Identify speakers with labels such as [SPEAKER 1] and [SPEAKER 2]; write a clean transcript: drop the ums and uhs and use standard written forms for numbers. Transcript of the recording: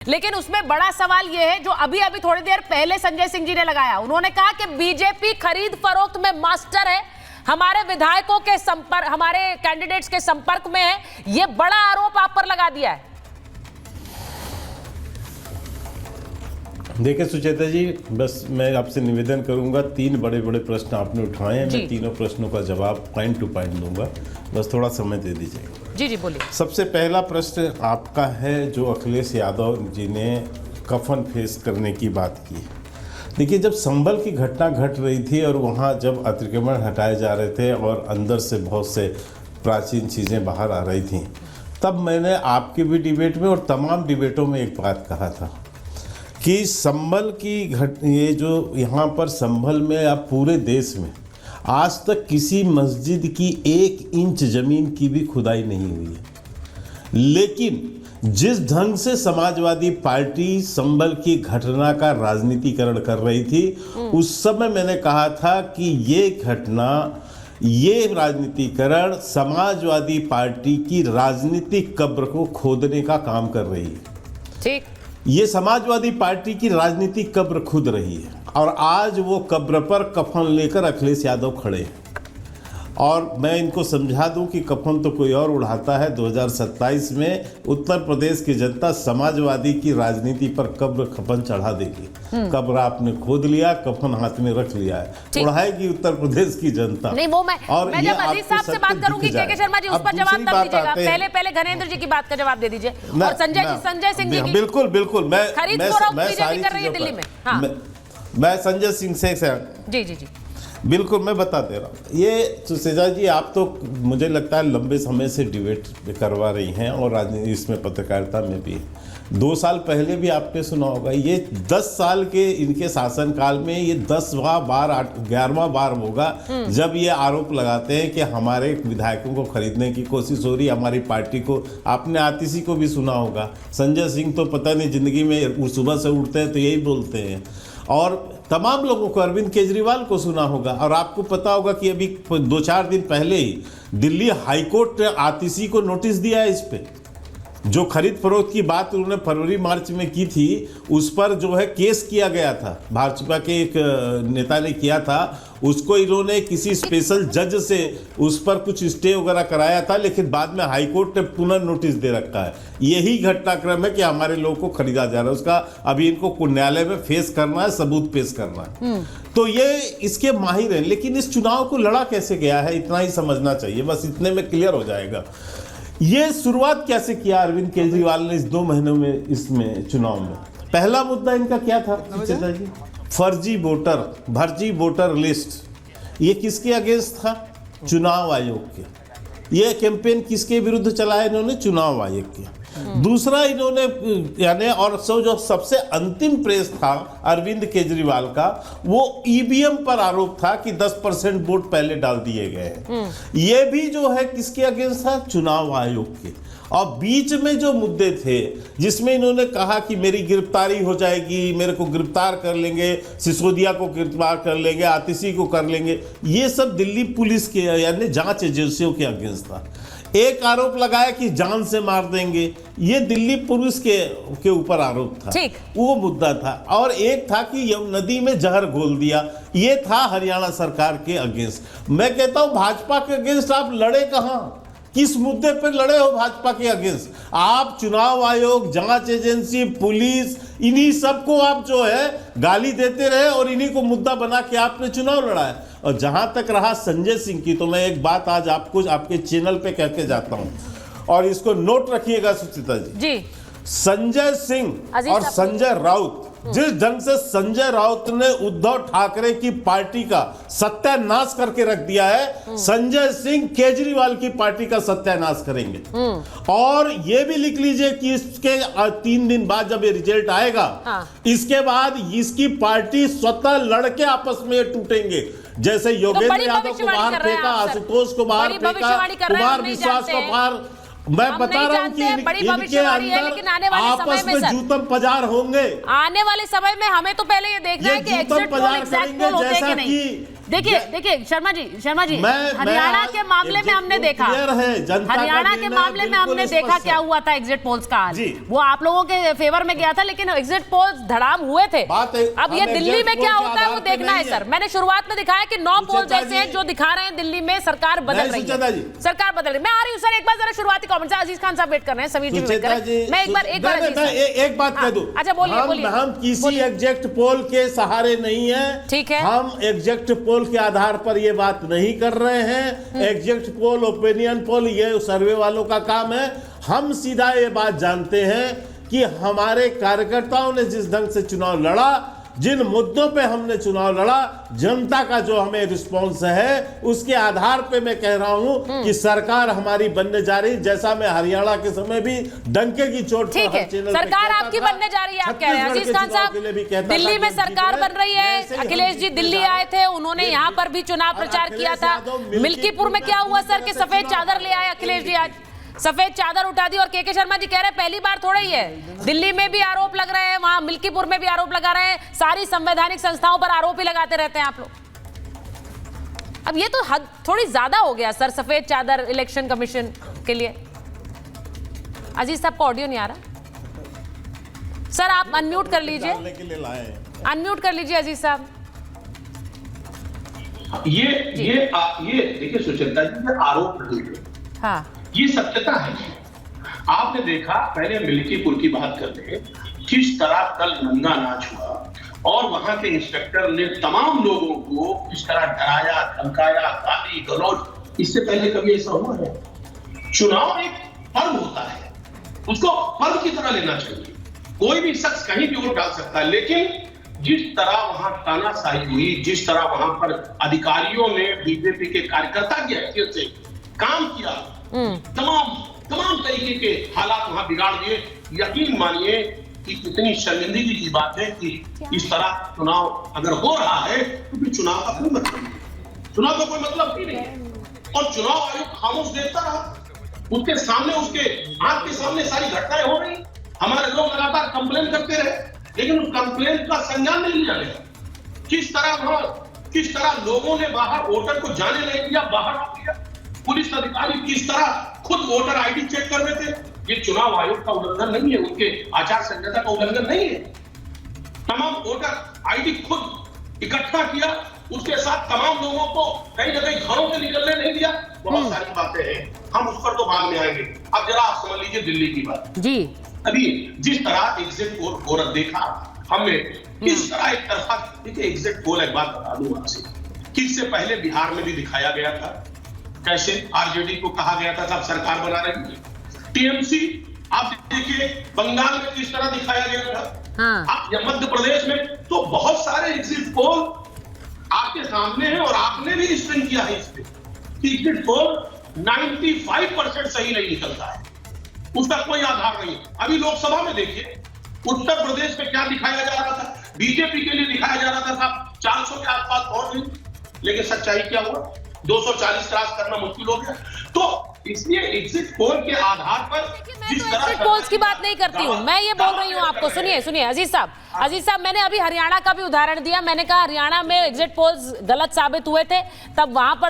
[SPEAKER 1] लेकिन उसमें बड़ा सवाल यह है जो अभी अभी थोड़ी देर पहले संजय सिंह जी ने लगाया। उन्होंने कहा कि बीजेपी खरीद फरोख्त में मास्टर है, हमारे विधायकों के संपर्क, हमारे कैंडिडेट्स के संपर्क में है। यह बड़ा आरोप आप पर लगा दिया है।
[SPEAKER 2] देखिए सुचेता जी, बस मैं आपसे निवेदन करूंगा, तीन बड़े बड़े प्रश्न आपने उठाए हैं, मैं तीनों प्रश्नों का जवाब पॉइंट टू पॉइंट दूंगा, बस थोड़ा समय दे दीजिए।
[SPEAKER 1] जी जी बोलिए।
[SPEAKER 2] सबसे पहला प्रश्न आपका है जो अखिलेश यादव जी ने कफन फेस करने की बात की। देखिए, जब संभल की घटना घट रही थी और वहाँ जब अतिक्रमण हटाए जा रहे थे और अंदर से बहुत से प्राचीन चीज़ें बाहर आ रही थीं, तब मैंने आपके भी डिबेट में और तमाम डिबेटों में एक बात कहा था कि संभल की ये जो यहाँ पर संभल में अब पूरे देश में आज तक किसी मस्जिद की 1 इंच ज़मीन की भी खुदाई नहीं हुई है। लेकिन जिस ढंग से समाजवादी पार्टी संभल की घटना का राजनीतिकरण कर रही थी, उस समय मैंने कहा था कि ये घटना, ये राजनीतिकरण समाजवादी पार्टी की राजनीतिक कब्र को खोदने का काम कर रही है।
[SPEAKER 1] ठीक,
[SPEAKER 2] ये समाजवादी पार्टी की राजनीतिक कब्र खुद रही है और आज वो कब्र पर कफन लेकर अखिलेश यादव खड़े हैं। और मैं इनको समझा दूं कि कफन तो कोई और उड़ाता है। 2027 में उत्तर प्रदेश की जनता समाजवादी की राजनीति पर कब्र कफन चढ़ा देगी। कब्र आपने खोद लिया, कफन हाथ में रख लिया है, उड़ाएगी उत्तर प्रदेश की जनता।
[SPEAKER 1] नहीं, वो मैं जब अजीज साहब से बात करूंगी के शर्मा जी, उस पर जवाब तब दीजिएगा। पहले घनेंद्र जी की बात का जवाब दे दीजिए। और संजय सिंह जी,
[SPEAKER 2] बिल्कुल बिल्कुल, मैं
[SPEAKER 1] बीजेपी कर रही है दिल्ली में। हाँ,
[SPEAKER 2] मैं संजय सिंह से
[SPEAKER 1] जी जी जी
[SPEAKER 2] बिल्कुल मैं बता दे रहा हूँ। ये सुसेजा जी, आप तो मुझे लगता है लंबे समय से डिबेट करवा रही हैं और राजनीति इसमें पत्रकारिता में भी 2 साल पहले भी आपने सुना होगा। ये 10 साल के इनके शासनकाल में ये 10वां बार 11वां बार होगा जब ये आरोप लगाते हैं कि हमारे विधायकों को खरीदने की कोशिश हो रही है, हमारी पार्टी को। आपने आतिशी को भी सुना होगा। संजय सिंह तो पता नहीं जिंदगी में सुबह से उठते हैं तो यही बोलते हैं। और तमाम लोगों को, अरविंद केजरीवाल को सुना होगा। और आपको पता होगा कि अभी 2-4 दिन पहले ही दिल्ली हाईकोर्ट ने आतिशी को नोटिस दिया है। इस पे जो खरीद फरोख्त की बात उन्होंने फरवरी मार्च में की थी, उस पर जो है केस किया गया था, भाजपा के एक नेता ने किया था। उसको इन्होंने किसी स्पेशल जज से उस पर कुछ स्टे वगैरह कराया था, लेकिन बाद में हाईकोर्ट ने पुनः नोटिस दे रखा है। यही घटनाक्रम है कि हमारे लोगों को खरीदा जा रहा है। उसका अभी इनको न्यायालय में फेस करना है, सबूत पेश करना है। तो ये इसके माहिर हैं। लेकिन इस चुनाव को लड़ा कैसे गया है, इतना ही समझना चाहिए, बस इतने में क्लियर हो जाएगा। ये शुरुआत कैसे किया अरविंद केजरीवाल ने इस 2 महीनों में, इसमें चुनाव में पहला मुद्दा इनका क्या था जी? फर्जी वोटर लिस्ट। ये किसके अगेंस्ट था? चुनाव आयोग के। ये कैंपेन किसके विरुद्ध चलाया इन्होंने? चुनाव आयोग के। दूसरा इन्होंने यानी, और जो सबसे अंतिम प्रेस था अरविंद केजरीवाल का, वो ईवीएम पर आरोप था कि 10% वोट पहले डाल दिए गए हैं। ये भी जो है किसके अगेंस्ट था? चुनाव आयोग के। और बीच में जो मुद्दे थे जिसमें इन्होंने कहा कि मेरी गिरफ्तारी हो जाएगी, मेरे को गिरफ्तार कर लेंगे, सिसोदिया को गिरफ्तार कर लेंगे, आतिशी को कर लेंगे, ये सब दिल्ली पुलिस के यानी जांच एजेंसियों के अगेंस्ट था। एक आरोप लगाया कि जान से मार देंगे, ये दिल्ली पुलिस के ऊपर आरोप था, वो मुद्दा था। और एक था कि नदी में जहर घोल दिया, ये था हरियाणा सरकार के अगेंस्ट। मैं कहता हूं भाजपा के अगेंस्ट आप लड़े कहां? किस मुद्दे पर लड़े हो भाजपा के अगेंस्ट? आप चुनाव आयोग, जांच एजेंसी, पुलिस, इन्हीं सबको आप जो है गाली देते रहे और इन्हीं को मुद्दा बना के आपने चुनाव लड़ा है। और जहां तक रहा संजय सिंह की, तो मैं एक बात आज आपको आपके चैनल पे कह के जाता हूं और इसको नोट रखिएगा सुचिता जी। संजय सिंह और संजय राउत, जिस ढंग से संजय राउत ने उद्धव ठाकरे की पार्टी का सत्यानाश करके रख दिया है, संजय सिंह केजरीवाल की पार्टी का सत्यानाश करेंगे। और ये भी लिख लीजिए कि इसके 3 दिन बाद जब ये रिजल्ट आएगा, इसके बाद इसकी पार्टी स्वतः लड़के आपस में टूटेंगे। जैसे योगेंद्र यादव को बाहर फेंका, आशुतोष को बाहर फेंका, कुमार विश्वास को बाहर, मैं बता रहा हूं कि इनके अंदर आपस में जूतम पजार होंगे।
[SPEAKER 1] आने वाले समय में हमें तो पहले ये देखना है कि एग्जिट पोल एग्जैक्ट पोल होते हैं कि नहीं। देखिए शर्मा जी हरियाणा के मामले में हमने देखा, हरियाणा के मामले में हमने देखा क्या हुआ था एग्जिट पोल्स का हाल। वो आप लोगों के फेवर में गया था, लेकिन एग्जिट पोल्स धड़ाम हुए थे। अब ये दिल्ली में क्या होता है वो देखना है सर। मैंने शुरुआत में दिखाया कि 9 पोल्स ऐसे हैं जो दिखा रहे हैं दिल्ली में सरकार बदल रही है, सरकार बदल रही है। मैं आ रही हूँ सर, एक बार जरा शुरुआती कमेंट। अजीज खान साहब वेट कर रहे हैं, समीर जी वेट कर रहे हैं। मैं
[SPEAKER 2] एक बात कह दूं।
[SPEAKER 1] अच्छा बोलिए।
[SPEAKER 2] हम किसी एग्जैक्ट पोल के सहारे नहीं है,
[SPEAKER 1] ठीक है।
[SPEAKER 2] हम एग्जैक्ट पोल के आधार पर ये बात नहीं कर रहे हैं। एग्जैक्ट पोल, ओपिनियन पोल, ये सर्वे वालों का काम है। हम सीधा ये बात जानते हैं कि हमारे कार्यकर्ताओं ने जिस ढंग से चुनाव लड़ा, जिन मुद्दों पे हमने चुनाव लड़ा, जनता का जो हमें रिस्पांस है, उसके आधार पे मैं कह रहा हूं कि सरकार हमारी बनने जा रही, जैसा मैं हरियाणा के समय भी डंके की चोट
[SPEAKER 1] ठीक है, सरकार आपकी बनने जा रही है, आप कह रहे हैं। अजीज खान साहब, दिल्ली में सरकार बन रही है। अखिलेश जी दिल्ली आए थे, उन्होंने यहाँ पर भी चुनाव प्रचार किया था। मिल्कीपुर में क्या हुआ सर कि सफेद चादर ले आए अखिलेश जी, आज सफेद चादर उठा दी। और के शर्मा जी कह रहे हैं पहली बार थोड़ा ही है, दिल्ली में भी आरोप लग रहे हैं, वहां मिल्कीपुर में भी आरोप लगा रहे हैं, सारी संवैधानिक संस्थाओं पर आरोप ही लगाते रहते हैं आप लोग। अब ये तो हद थोड़ी ज्यादा हो गया सर, सफेद चादर इलेक्शन कमीशन के लिए। अजीज साहब का ऑडियो नहीं आ रहा सर, आप अनम्यूट कर लीजिए, अनम्यूट कर लीजिए अजीज साहब।
[SPEAKER 3] ये देखिए सुचेता जी, ये आरोप नहीं है,
[SPEAKER 1] हाँ
[SPEAKER 3] ये सत्यता है। आपने देखा, पहले मिल्कीपुर की बात करते हैं, किस तरह कल नंगा नाच हुआ और वहां के इंस्पेक्टर ने तमाम लोगों को किस तरह डराया, धमकाया, गाली गलौज। इससे पहले कभी ऐसा हुआ है? चुनाव एक पर्व होता है, उसको पर्व की तरह लेना चाहिए। कोई भी शख्स कहीं भी वोट डाल सकता है, लेकिन जिस तरह वहां तानाशाही हुई, जिस तरह वहां पर अधिकारियों ने बीजेपी के कार्यकर्ता की हैसियत से काम किया, तमाम तरीके के हालात वहां बिगाड़ दिए। यकीन मानिए कि कितनी शर्मिंदगी की बात है कि इस तरह चुनाव अगर हो रहा है तो फिर चुनाव का कोई मतलब नहीं, चुनाव का कोई मतलब ही नहीं है। और चुनाव आयोग खामोश देखता रहा, उसके सामने, उसके आंख के सामने सारी घटनाएं हो रही। हमारे लोग लगातार कंप्लेन करते रहे, लेकिन उस कंप्लेन का संज्ञान नहीं लिया गया। किस तरह लोगों ने बाहर वोटर को जाने नहीं दिया, बाहर रोक दिया। पुलिस अधिकारी किस तरह खुद वोटर आईडी चेक कर रहे थे। ये चुनाव आयोग का उल्लंघन नहीं है, उनके आचार संहिता का उल्लंघन नहीं है। तमाम वोटर आईडी खुद इकट्ठा किया, उसके साथ तमाम लोगों को कहीं ना कहीं घरों से निकलने नहीं दिया। बहुत सारी बातें हैं, हम उस पर तो बाद में आएंगे। अब जरा आप समझ लीजिए दिल्ली की बात जी। अभी जिस तरह एग्जिट पोल हो देखा हमने, किस तरह एक तरफा, देखिए एग्जिट पोल, एक बात बता दूं आपसे कि इससे पहले बिहार में भी दिखाया गया था कैसे आरजेडी को कहा गया था साहब सरकार बना रही है। टीएमसी आप देखिए बंगाल में किस तरह दिखाया गया था, आप मध्य प्रदेश में, तो बहुत सारे एग्जिट पोल आपके सामने हैं और आपने भी स्क्रीन किया है इस पे कि एग्जिट पोल 95% सही नहीं निकलता है, उसका कोई आधार नहीं। अभी लोकसभा में देखिए उत्तर प्रदेश में क्या दिखाया जा रहा था, बीजेपी के लिए दिखाया जा रहा था साहब 400 के आसपास पहुंच गई, लेकिन सच्चाई क्या हुआ, 240 क्रॉस करना मुश्किल हो गया। तो इसलिए एग्जिट पोल के आधार पर
[SPEAKER 1] एग्जिट पोल्स की बात नहीं करती हूं, मैं ये बोल रही हूं आपको, सुनिए अजीज साहब, मैंने अभी हरियाणा का भी उदाहरण दिया। मैंने कहा हरियाणा में एग्जिट पोल्स गलत साबित हुए थे, तब वहां पर